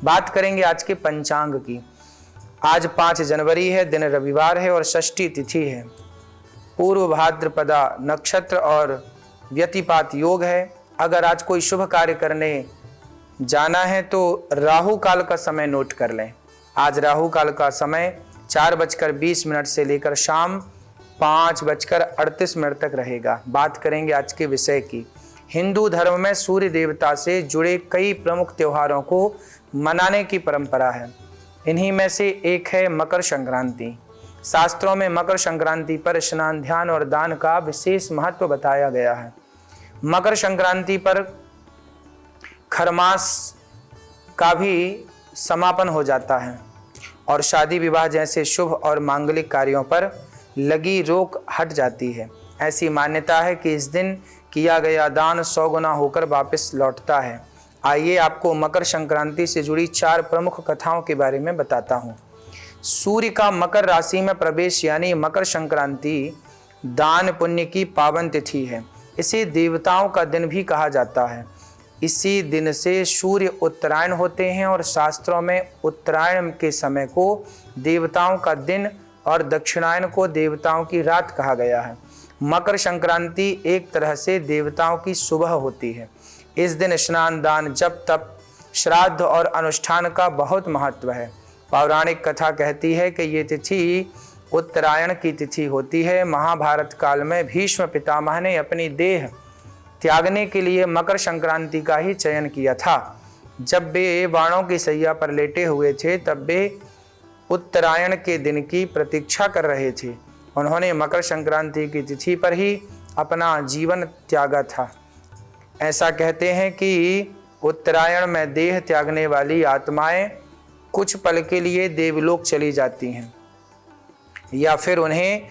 बात करेंगे आज के पंचांग की। आज 5 जनवरी है, दिन रविवार है और षष्ठी तिथि है। पूर्व भाद्रपदा नक्षत्र और व्यतिपात योग है। अगर आज कोई शुभ कार्य करने जाना है तो राहु काल का समय नोट कर लें। आज राहु काल का समय 4:20 से लेकर शाम 5:38 तक रहेगा। बात करेंगे आज के विषय की। हिंदू धर्म में सूर्य देवता से जुड़े कई प्रमुख त्योहारों को मनाने की परंपरा है। इन्हीं में से एक है मकर संक्रांति। शास्त्रों में मकर संक्रांति पर स्नान, ध्यान और दान का विशेष महत्व बताया गया है। मकर संक्रांति पर खरमास का भी समापन हो जाता है और शादी विवाह जैसे शुभ और मांगलिक कार्यों पर लगी रोक हट जाती है। ऐसी मान्यता है कि इस दिन किया गया दान 100 गुना होकर वापस लौटता है। आइए आपको मकर संक्रांति से जुड़ी 4 प्रमुख कथाओं के बारे में बताता हूँ। सूर्य का मकर राशि में प्रवेश यानी मकर संक्रांति दान पुण्य की पावन तिथि है। इसे देवताओं का दिन भी कहा जाता है। इसी दिन से सूर्य उत्तरायण होते हैं और शास्त्रों में उत्तरायण के समय को देवताओं का दिन और दक्षिणायन को देवताओं की रात कहा गया है। मकर संक्रांति एक तरह से देवताओं की सुबह होती है। इस दिन स्नान, दान, जप, तप, श्राद्ध और अनुष्ठान का बहुत महत्व है। पौराणिक कथा कहती है कि ये तिथि उत्तरायण की तिथि होती है। महाभारत काल में भीष्म पितामह ने अपनी देह त्यागने के लिए मकर संक्रांति का ही चयन किया था। जब वे बाणों की सैया पर लेटे हुए थे तब वे उत्तरायण के दिन की प्रतीक्षा कर रहे थे। उन्होंने मकर संक्रांति की तिथि पर ही अपना जीवन त्यागा था। ऐसा कहते हैं कि उत्तरायण में देह त्यागने वाली आत्माएं कुछ पल के लिए देवलोक चली जाती हैं या फिर उन्हें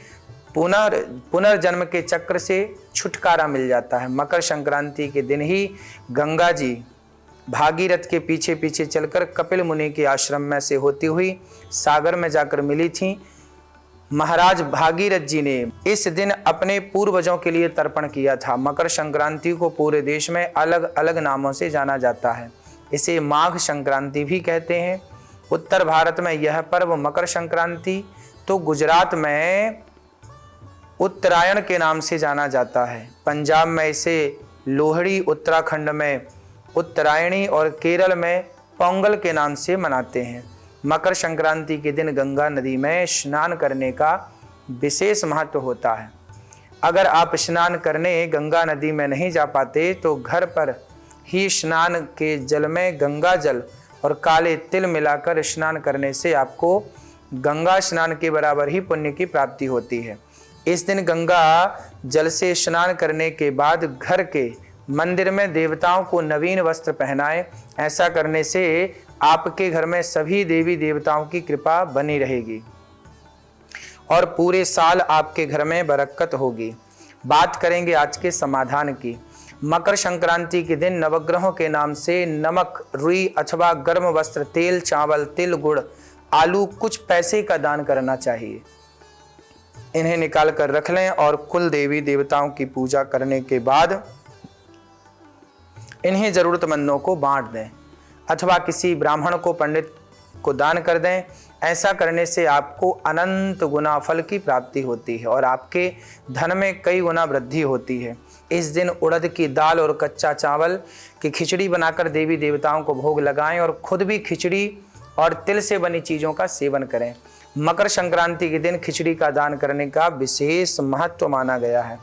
पुनर्जन्म के चक्र से छुटकारा मिल जाता है। मकर संक्रांति के दिन ही गंगा जी भागीरथ के पीछे पीछे चलकर कपिल मुनि के आश्रम में से होती हुई सागर में जाकर मिली थी। महाराज भागीरथ जी ने इस दिन अपने पूर्वजों के लिए तर्पण किया था। मकर संक्रांति को पूरे देश में अलग अलग नामों से जाना जाता है। इसे माघ संक्रांति भी कहते हैं। उत्तर भारत में यह पर्व मकर संक्रांति तो गुजरात में उत्तरायण के नाम से जाना जाता है। पंजाब में इसे लोहड़ी, उत्तराखंड में उत्तरायणी और केरल में पोंगल के नाम से मनाते हैं। मकर संक्रांति के दिन गंगा नदी में स्नान करने का विशेष महत्व होता है। अगर आप स्नान करने गंगा नदी में नहीं जा पाते तो घर पर ही स्नान के जल में गंगा जल और काले तिल मिलाकर स्नान करने से आपको गंगा स्नान के बराबर ही पुण्य की प्राप्ति होती है। इस दिन गंगा जल से स्नान करने के बाद घर के मंदिर में देवताओं को नवीन वस्त्र पहनाएं। ऐसा करने से आपके घर में सभी देवी देवताओं की कृपा बनी रहेगी और पूरे साल आपके घर में बरकत होगी। बात करेंगे आज के समाधान की। मकर संक्रांति के दिन नवग्रहों के नाम से नमक, रुई अथवा गर्म वस्त्र, तेल, चावल, तिल, गुड़, आलू, कुछ पैसे का दान करना चाहिए। इन्हें निकाल कर रख लें और कुल देवी देवताओं की पूजा करने के बाद इन्हें जरूरतमंदों को बांट दें अथवा किसी ब्राह्मण को, पंडित को दान कर दें। ऐसा करने से आपको अनंत गुना फल की प्राप्ति होती है और आपके धन में कई गुना वृद्धि होती है। इस दिन उड़द की दाल और कच्चा चावल की खिचड़ी बनाकर देवी देवताओं को भोग लगाएं और खुद भी खिचड़ी और तिल से बनी चीज़ों का सेवन करें। मकर संक्रांति के दिन खिचड़ी का दान करने का विशेष महत्व माना गया है।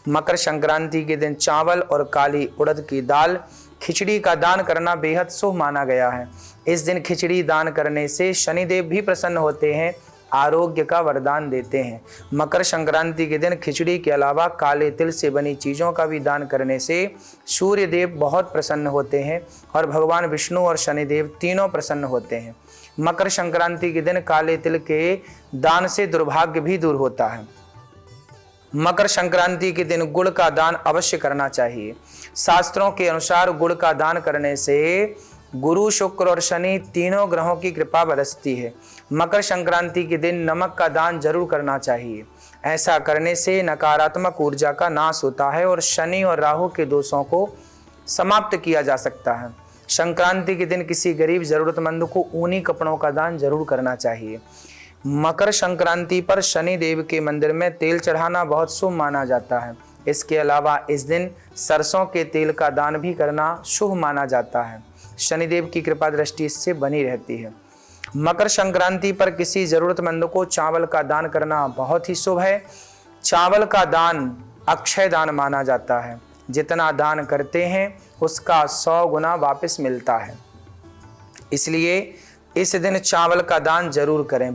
मकर संक्रांति के दिन चावल और काली उड़द की दाल खिचड़ी का दान करना बेहद शुभ माना गया है। इस दिन खिचड़ी दान करने से शनिदेव भी प्रसन्न होते हैं, आरोग्य का वरदान देते हैं। मकर संक्रांति के दिन खिचड़ी के अलावा काले तिल से बनी चीज़ों का भी दान करने से सूर्य देव बहुत प्रसन्न होते हैं और भगवान विष्णु और शनिदेव तीनों प्रसन्न होते हैं। मकर संक्रांति के दिन काले तिल के दान से दुर्भाग्य भी दूर होता है। मकर संक्रांति के दिन गुड़ का दान अवश्य करना चाहिए। शास्त्रों के अनुसार गुड़ का दान करने से गुरु, शुक्र और शनि तीनों ग्रहों की कृपा बरसती है। मकर संक्रांति के दिन नमक का दान जरूर करना चाहिए। ऐसा करने से नकारात्मक ऊर्जा का नाश होता है और शनि और राहु के दोषों को समाप्त किया जा सकता है। संक्रांति के दिन किसी गरीब जरूरतमंद को ऊनी कपड़ों का दान जरूर करना चाहिए। मकर संक्रांति पर शनि देव के मंदिर में तेल चढ़ाना बहुत शुभ माना जाता है। इसके अलावा इस दिन सरसों के तेल का दान भी करना शुभ माना जाता है। शनिदेव की कृपा दृष्टि इससे बनी रहती है। मकर संक्रांति पर किसी जरूरतमंद को चावल का दान करना बहुत ही शुभ है। चावल का दान अक्षय दान माना जाता है। जितना दान करते हैं उसका 100 गुना वापस मिलता है। इसलिए इस दिन चावल का दान जरूर करें।